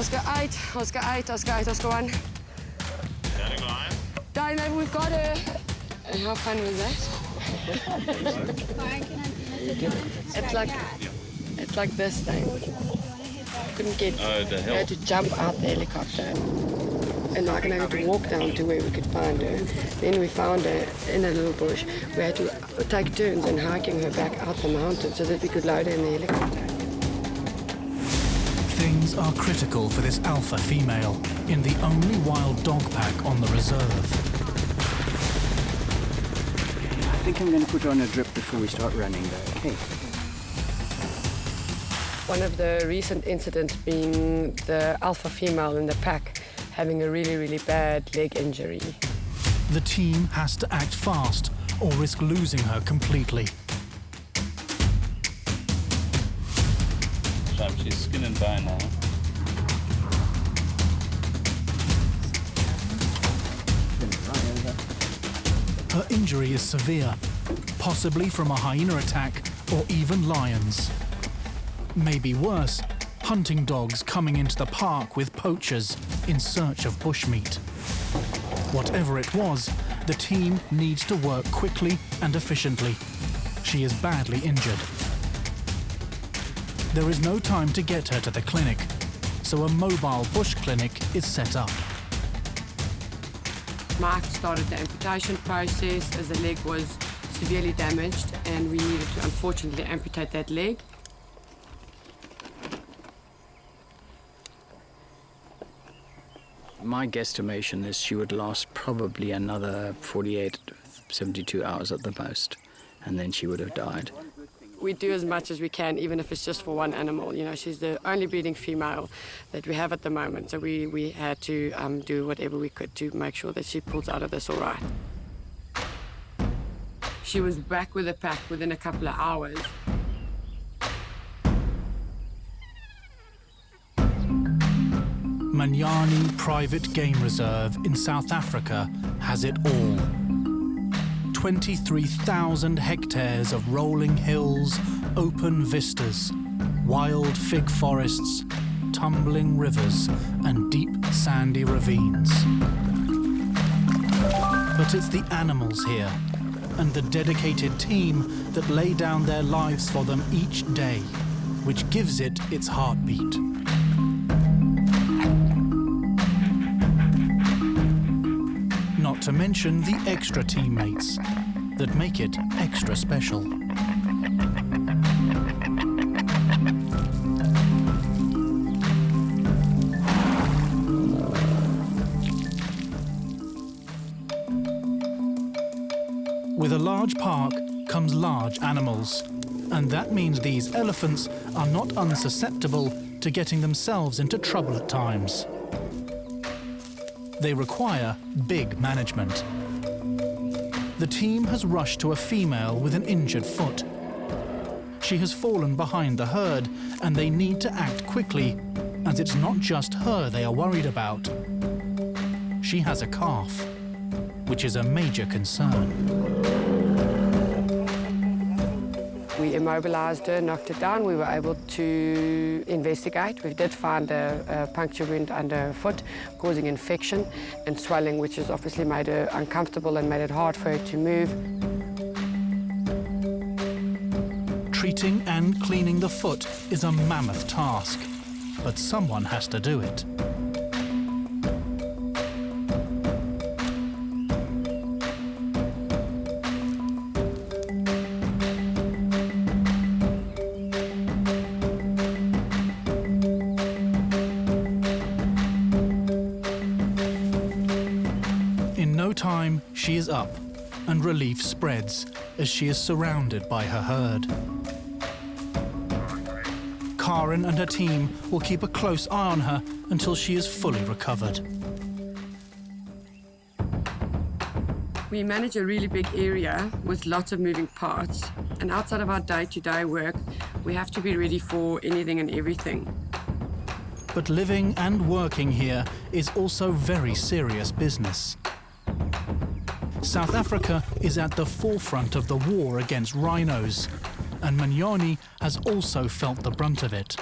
Oscar 8, Oscar 8, Oscar 8, Oscar 1. Dino, we've got her. And how fun was that? It's like this thing. Couldn't get her to jump out the helicopter. And I had to walk down to where we could find her. Then we found her in a little bush. We had to take turns in hiking her back out the mountain so that we could load her in the helicopter. Things are critical for this alpha female in the only wild dog pack on the reserve. I think I'm going to put her on a drip before we start running, though. Hey. One of the recent incidents being the alpha female in the pack having a really, really bad leg injury. The team has to act fast or risk losing her completely. She's skin and bone now. Her injury is severe, possibly from a hyena attack or even lions. Maybe worse, hunting dogs coming into the park with poachers in search of bushmeat. Whatever it was, the team needs to work quickly and efficiently. She is badly injured. There is no time to get her to the clinic, so a mobile bush clinic is set up. Mark started the amputation process as the leg was severely damaged and we needed to unfortunately amputate that leg. My guesstimation is she would last probably another 48, 72 hours at the most, and then she would have died. We do as much as we can, even if it's just for one animal. You know, she's the only breeding female that we have at the moment, so we had to do whatever we could to make sure that she pulls out of this all right. She was back with the pack within a couple of hours. Manyoni Private Game Reserve in South Africa has it all. 23,000 hectares of rolling hills, open vistas, wild fig forests, tumbling rivers, and deep sandy ravines. But it's the animals here, and the dedicated team that lay down their lives for them each day, which gives it its heartbeat. Not to mention the extra teammates that make it extra special. With a large park comes large animals, and that means these elephants are not unsusceptible to getting themselves into trouble at times. They require big management. The team has rushed to a female with an injured foot. She has fallen behind the herd, and they need to act quickly, as it's not just her they are worried about. She has a calf, which is a major concern. We immobilized her, knocked her down. We were able to investigate. We did find a puncture wound under her foot, causing infection and swelling, which has obviously made her uncomfortable and made it hard for her to move. Treating and cleaning the foot is a mammoth task, but someone has to do it. Time, she is up, and relief spreads as she is surrounded by her herd. Karen and her team will keep a close eye on her until she is fully recovered. We manage a really big area with lots of moving parts, and outside of our day-to-day work, we have to be ready for anything and everything. But living and working here is also very serious business. South Africa is at the forefront of the war against rhinos, and Manyoni has also felt the brunt of it.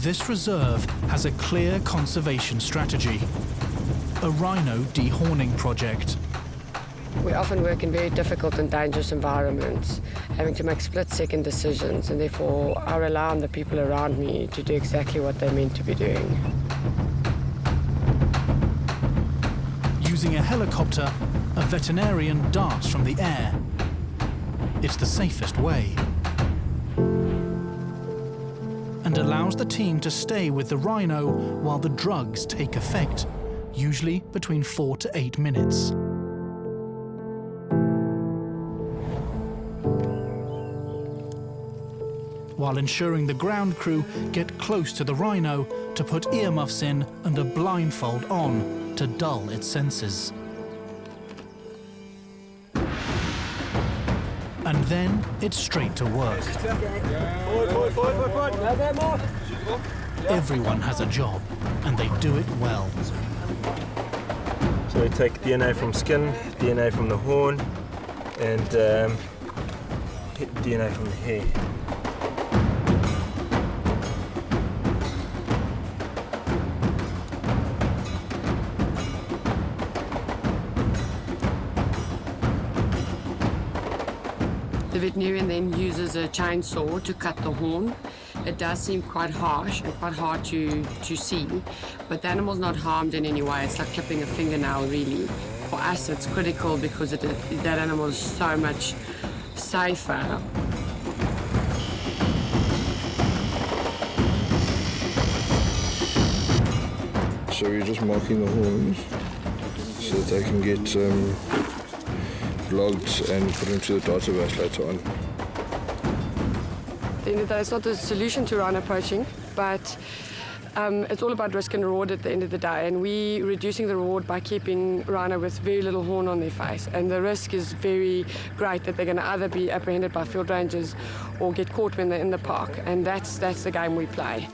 this reserve has a clear conservation strategy, a rhino dehorning project. We often work in very difficult and dangerous environments, having to make split-second decisions, and therefore I rely on the people around me to do exactly what they're meant to be doing. Using a helicopter, a veterinarian darts from the air. It's the safest way, and allows the team to stay with the rhino while the drugs take effect, usually between 4 to 8 minutes. While ensuring the ground crew get close to the rhino to put earmuffs in and a blindfold on to dull its senses. And then it's straight to work. Everyone has a job, and they do it well. So we take DNA from skin, DNA from the horn, and DNA from the hair. The veterinarian then uses a chainsaw to cut the horn. It does seem quite harsh and quite hard to see, but the animal's not harmed in any way. It's like clipping a fingernail, really. For us, it's critical because that animal is so much safer. So you're just marking the horns so that they can get logged and put into the database later on. At the end of the day, it's not the solution to rhino poaching, but it's all about risk and reward at the end of the day, and we're reducing the reward by keeping rhino with very little horn on their face, and the risk is very great that they're going to either be apprehended by field rangers or get caught when they're in the park, and that's the game we play.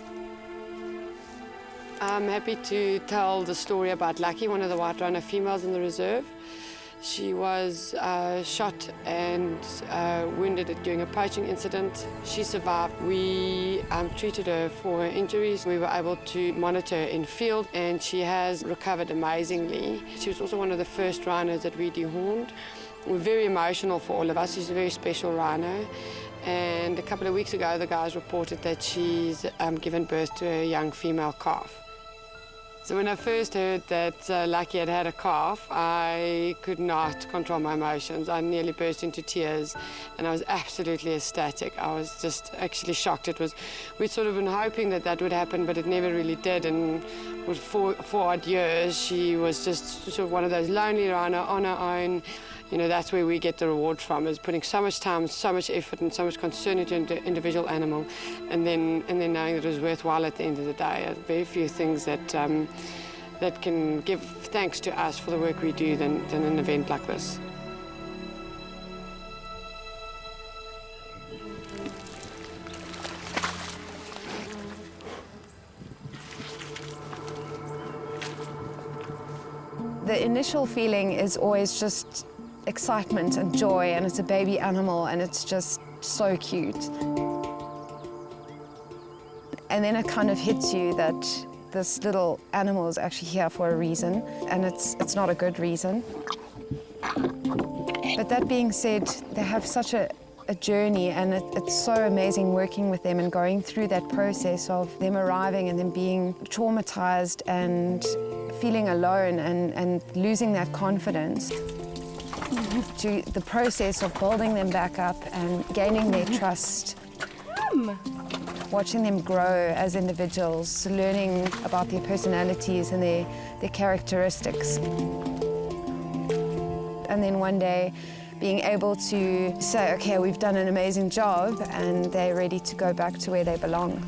I'm happy to tell the story about Lucky, one of the white rhino females in the reserve. She was shot and wounded during a poaching incident. She survived. We treated her for her injuries. We were able to monitor her in field, and she has recovered amazingly. She was also one of the first rhinos that we dehorned. We're very emotional for all of us. She's a very special rhino. And a couple of weeks ago, the guys reported that she's given birth to a young female calf. So when I first heard that Lucky had had a calf, I could not control my emotions. I nearly burst into tears, and I was absolutely ecstatic. I was just actually shocked. We'd sort of been hoping that would happen, but it never really did. And with four odd years, she was just sort of one of those lonely rhino on her own. You know, that's where we get the reward from, is putting so much time, so much effort and so much concern into an individual animal, and then knowing that it was worthwhile at the end of the day. There are very few things that can give thanks to us for the work we do than an event like this. The initial feeling is always just excitement and joy, and it's a baby animal, and it's just so cute. And then it kind of hits you that this little animal is actually here for a reason, and it's not a good reason. But that being said, they have such a journey, and it's so amazing working with them and going through that process of them arriving and them being traumatized and feeling alone and losing that confidence, to the process of building them back up and gaining their trust. Watching them grow as individuals, learning about their personalities and their characteristics. And then one day being able to say, okay, we've done an amazing job, and they're ready to go back to where they belong.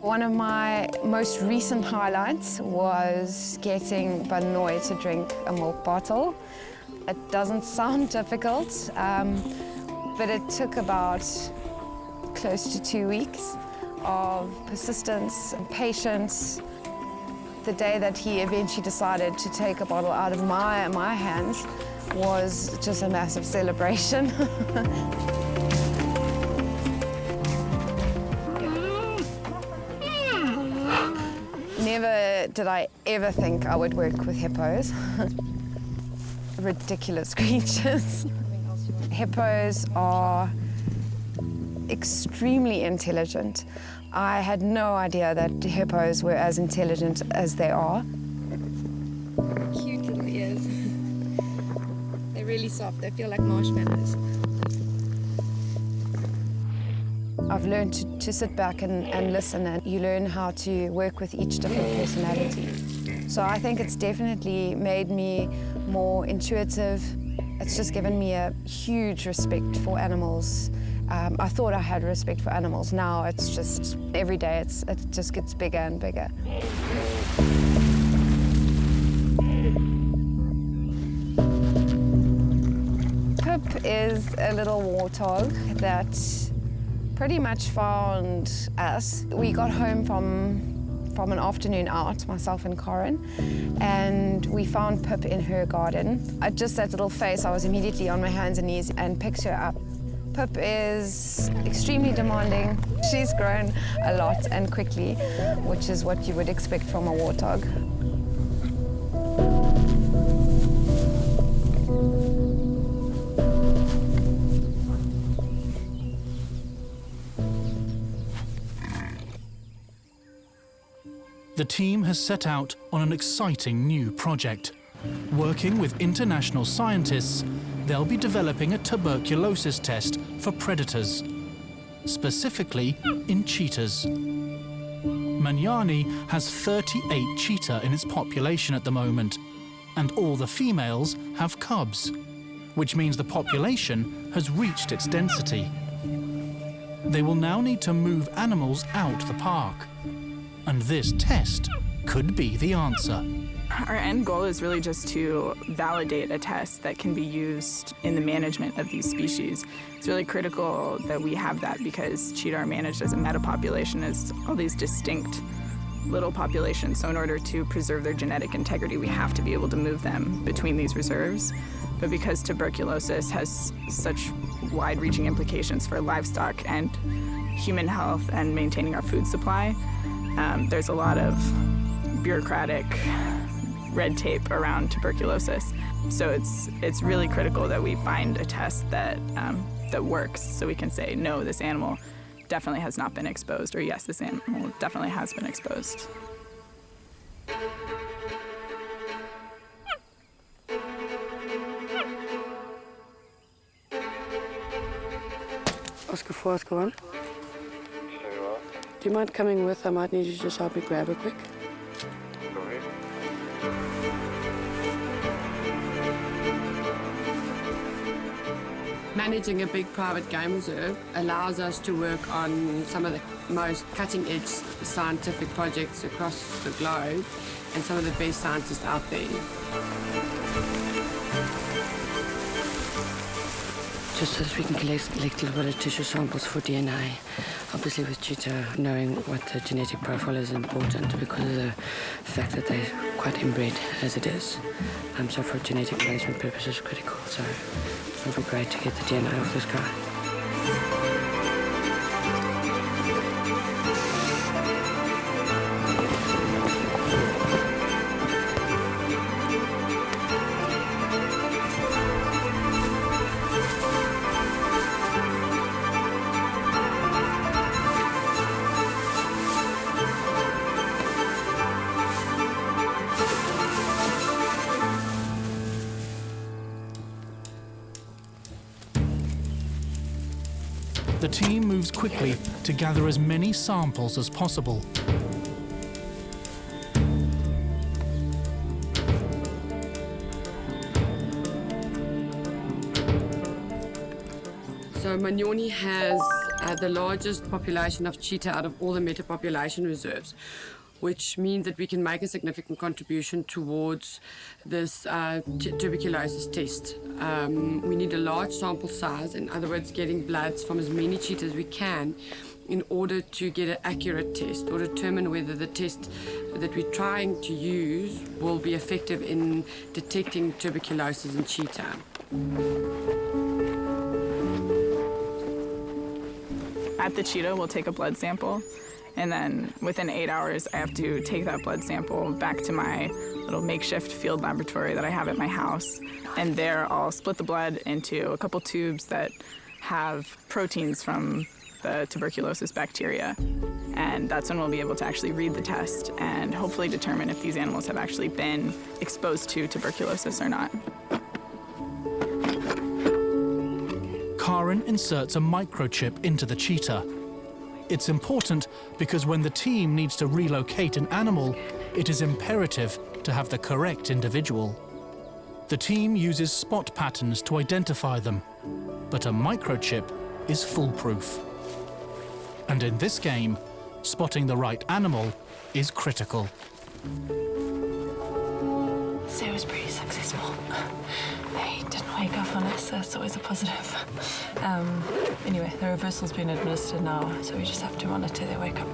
One of my most recent highlights was getting Manyoni to drink a milk bottle. It doesn't sound difficult, but it took about close to 2 weeks of persistence and patience. The day that he eventually decided to take a bottle out of my hands was just a massive celebration. Never did I ever think I would work with hippos. Ridiculous creatures. Hippos are extremely intelligent. I had no idea that hippos were as intelligent as they are. Cute little ears. They're really soft. They feel like marshmallows. I've learned to sit back and listen, and you learn how to work with each different personality. So I think it's definitely made me more intuitive. It's just given me a huge respect for animals. I thought I had respect for animals. Now it's just, every day it just gets bigger and bigger. Pip is a little warthog that pretty much found us. We got home from an afternoon out, myself and Corin, and we found Pip in her garden. At just that little face, I was immediately on my hands and knees and picked her up. Pip is extremely demanding. She's grown a lot and quickly, which is what you would expect from a warthog. The team has set out on an exciting new project. Working with international scientists, they'll be developing a tuberculosis test for predators, specifically in cheetahs. Manyoni has 38 cheetah in its population at the moment, and all the females have cubs, which means the population has reached its density. They will now need to move animals out the park, and this test could be the answer. Our end goal is really just to validate a test that can be used in the management of these species. It's really critical that we have that because cheetah are managed as a metapopulation, as all these distinct little populations. So in order to preserve their genetic integrity, we have to be able to move them between these reserves. But because tuberculosis has such wide-reaching implications for livestock and human health and maintaining our food supply, there's a lot of bureaucratic red tape around tuberculosis. So it's really critical that we find a test that works, so we can say, no, this animal definitely has not been exposed, or yes, this animal definitely has been exposed. Oscar 1. Do you mind coming with? I might need you to just help me grab her quick. Managing a big private game reserve allows us to work on some of the most cutting-edge scientific projects across the globe and some of the best scientists out there. Just so that we can collect a little bit of tissue samples for DNA. Obviously with cheetah, knowing what the genetic profile is important because of the fact that they're quite inbred as it is. So for genetic management purposes, critical. So it would be great to get the DNA of this guy. The team moves quickly to gather as many samples as possible. So Manyoni has the largest population of cheetah out of all the metapopulation reserves, which means that we can make a significant contribution towards this tuberculosis test. We need a large sample size, in other words, getting bloods from as many cheetahs as we can in order to get an accurate test or determine whether the test that we're trying to use will be effective in detecting tuberculosis in cheetah. At the cheetah, we'll take a blood sample, and then within 8 hours, I have to take that blood sample back to my little makeshift field laboratory that I have at my house. And there, I'll split the blood into a couple tubes that have proteins from the tuberculosis bacteria. And that's when we'll be able to actually read the test and hopefully determine if these animals have actually been exposed to tuberculosis or not. Karen inserts a microchip into the cheetah. It's important because when the team needs to relocate an animal, it is imperative to have the correct individual. The team uses spot patterns to identify them, but a microchip is foolproof. And in this game, spotting the right animal is critical. So it was pretty successful. They didn't wake up on us, so that's always a positive. Anyway, the reversal's been administered now, so we just have to monitor their wake up.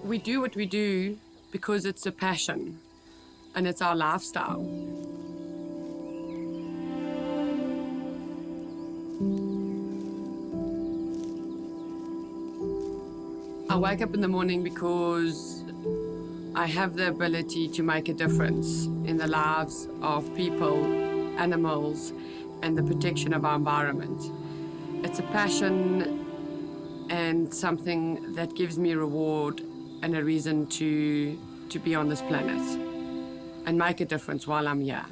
We do what we do because it's a passion and it's our lifestyle. I wake up in the morning because I have the ability to make a difference in the lives of people, animals, and the protection of our environment. It's a passion and something that gives me reward and a reason to be on this planet and make a difference while I'm here.